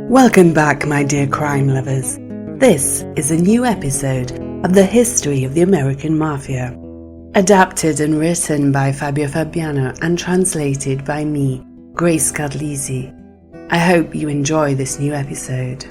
Welcome back, my dear crime lovers. This is a new episode of the history of the American Mafia, adapted and written by Fabio Fabiano and translated by me, Grace Carlisi. I hope you enjoy this new episode.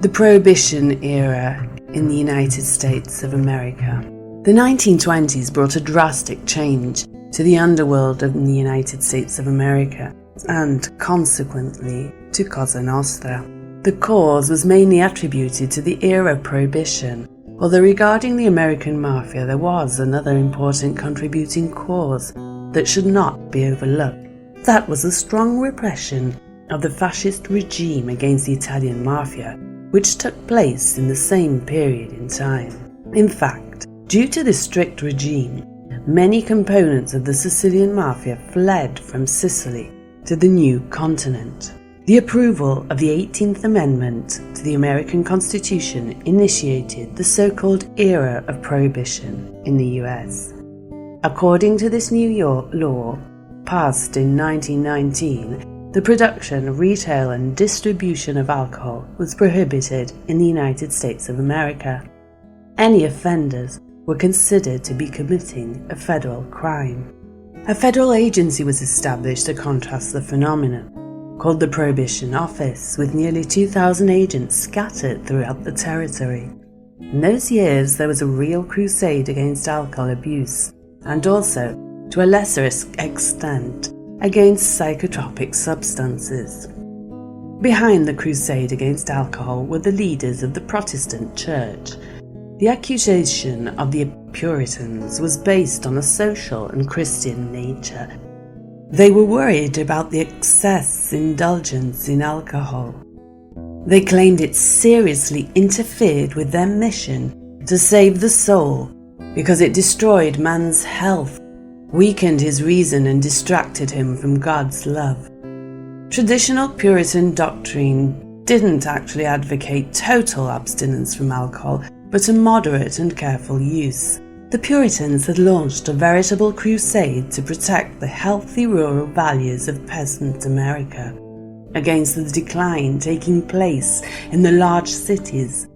The Prohibition Era in the United States of America. The 1920s brought a drastic change to the underworld of the United States of America and, consequently, to Cosa Nostra. The cause was mainly attributed to the era of Prohibition, although regarding the American Mafia there was another important contributing cause that should not be overlooked. That was the strong repression of the fascist regime against the Italian Mafia, which took place in the same period in time. In fact, due to this strict regime, many components of the Sicilian Mafia fled from Sicily to the new continent. The approval of the 18th Amendment to the American Constitution initiated the so-called era of Prohibition in the US. According to this New York law, passed in 1919, the production, retail and distribution of alcohol was prohibited in the United States of America. Any offenders were considered to be committing a federal crime. A federal agency was established to contrast the phenomenon, called the Prohibition Office, with nearly 2,000 agents scattered throughout the territory. In those years, there was a real crusade against alcohol abuse, and also, to a lesser extent, against psychotropic substances. Behind the crusade against alcohol were the leaders of the Protestant Church. The accusation of the Puritans was based on a social and Christian nature. They were worried about the excess indulgence in alcohol. They claimed it seriously interfered with their mission to save the soul because it destroyed man's health, weakened his reason and distracted him from God's love. Traditional Puritan doctrine didn't actually advocate total abstinence from alcohol, but a moderate and careful use. The Puritans had launched a veritable crusade to protect the healthy rural values of peasant America against the decline taking place in the large cities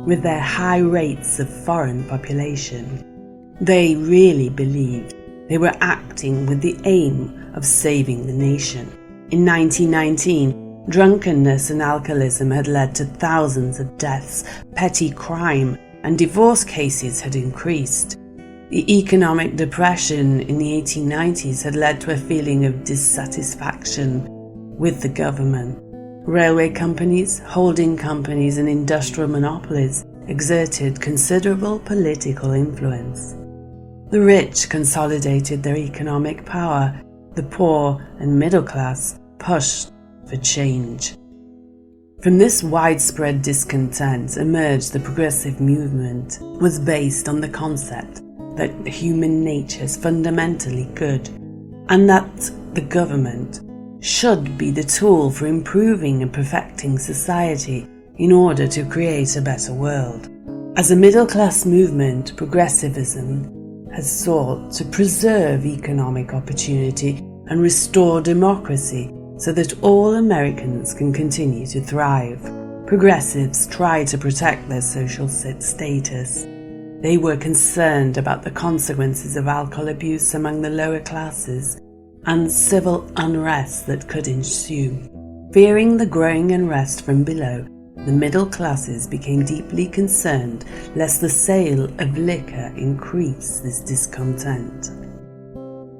with their high rates of foreign population. They really believed they were acting with the aim of saving the nation. In 1919, drunkenness and alcoholism had led to thousands of deaths, petty crime and divorce cases had increased. The economic depression in the 1890s had led to a feeling of dissatisfaction with the government. Railway companies, holding companies and industrial monopolies exerted considerable political influence. The rich consolidated their economic power, the poor and middle class pushed for change. From this widespread discontent emerged the progressive movement, was based on the concept that human nature is fundamentally good and that the government should be the tool for improving and perfecting society in order to create a better world. As a middle-class movement, progressivism has sought to preserve economic opportunity and restore democracy so that all Americans can continue to thrive. Progressives try to protect their social status. They were concerned about the consequences of alcohol abuse among the lower classes and civil unrest that could ensue. Fearing the growing unrest from below, the middle classes became deeply concerned lest the sale of liquor increase this discontent.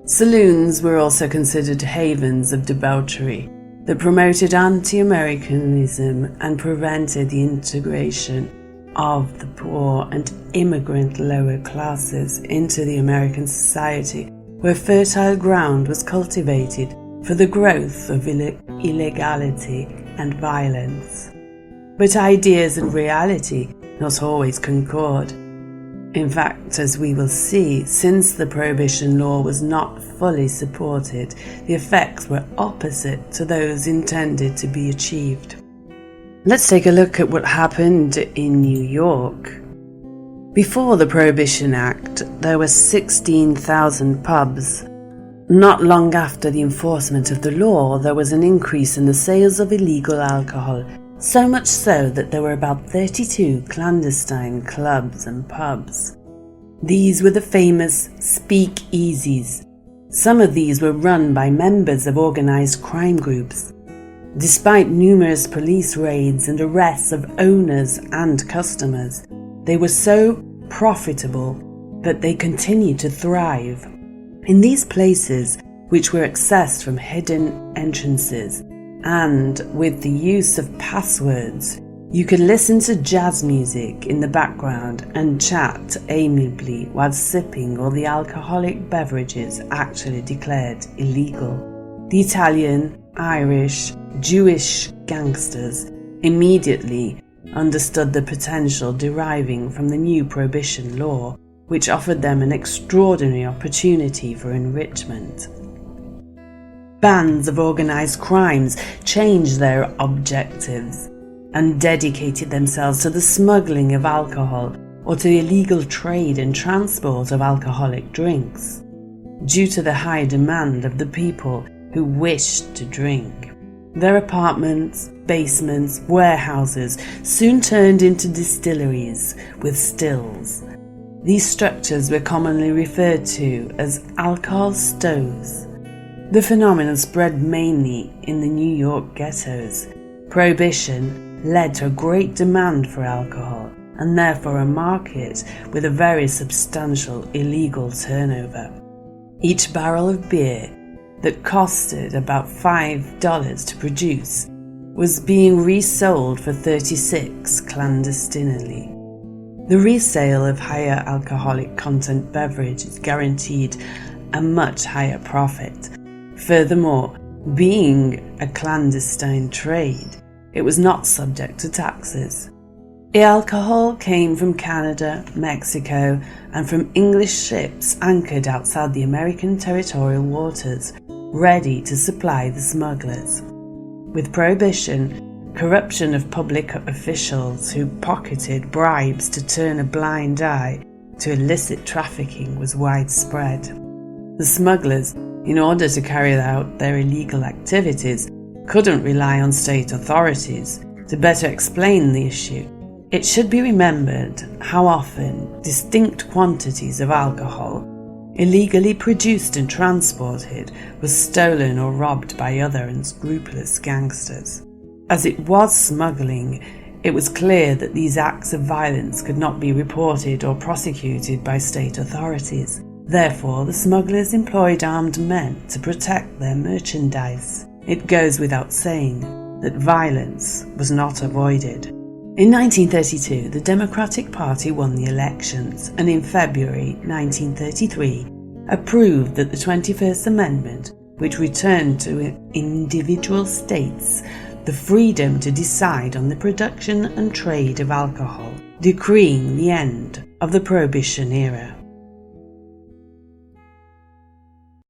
Saloons were also considered havens of debauchery that promoted anti-Americanism and prevented the integration of the poor and immigrant lower classes into the American society, where fertile ground was cultivated for the growth of illegality and violence. But ideas and reality not always concord. In fact, as we will see, since the Prohibition law was not fully supported, the effects were opposite to those intended to be achieved. Let's take a look at what happened in New York. Before the Prohibition Act, there were 16,000 pubs. Not long after the enforcement of the law, there was an increase in the sales of illegal alcohol, So much so that there were about 32 clandestine clubs and pubs. These were the famous speakeasies. Some of these were run by members of organized crime groups. Despite numerous police raids and arrests of owners and customers, they were so profitable that they continued to thrive. In these places, which were accessed from hidden entrances and with the use of passwords, you could listen to jazz music in the background and chat amiably while sipping all the alcoholic beverages actually declared illegal. The Italian, Irish, Jewish gangsters immediately understood the potential deriving from the new prohibition law, which offered them an extraordinary opportunity for enrichment. Bands of organized crimes changed their objectives and dedicated themselves to the smuggling of alcohol or to the illegal trade and transport of alcoholic drinks, due to the high demand of the people who wished to drink. Their apartments, basements, warehouses soon turned into distilleries with stills. These structures were commonly referred to as alcohol stoves. The phenomenon spread mainly in the New York ghettos. Prohibition led to a great demand for alcohol and therefore a market with a very substantial illegal turnover. Each barrel of beer that costed about $5 to produce was being resold for $36 clandestinely. The resale of higher alcoholic content beverages guaranteed a much higher profit. Furthermore, being a clandestine trade, it was not subject to taxes. The alcohol came from Canada, Mexico, and from English ships anchored outside the American territorial waters, ready to supply the smugglers. With prohibition, corruption of public officials who pocketed bribes to turn a blind eye to illicit trafficking was widespread. The smugglers, in order to carry out their illegal activities, couldn't rely on state authorities to better explain the issue. It should be remembered how often distinct quantities of alcohol, illegally produced and transported, was stolen or robbed by other unscrupulous gangsters. As it was smuggling, it was clear that these acts of violence could not be reported or prosecuted by state authorities. Therefore, the smugglers employed armed men to protect their merchandise. It goes without saying that violence was not avoided. In 1932, the Democratic Party won the elections, and in February 1933 approved that the 21st Amendment, which returned to individual states the freedom to decide on the production and trade of alcohol, decreeing the end of the Prohibition Era.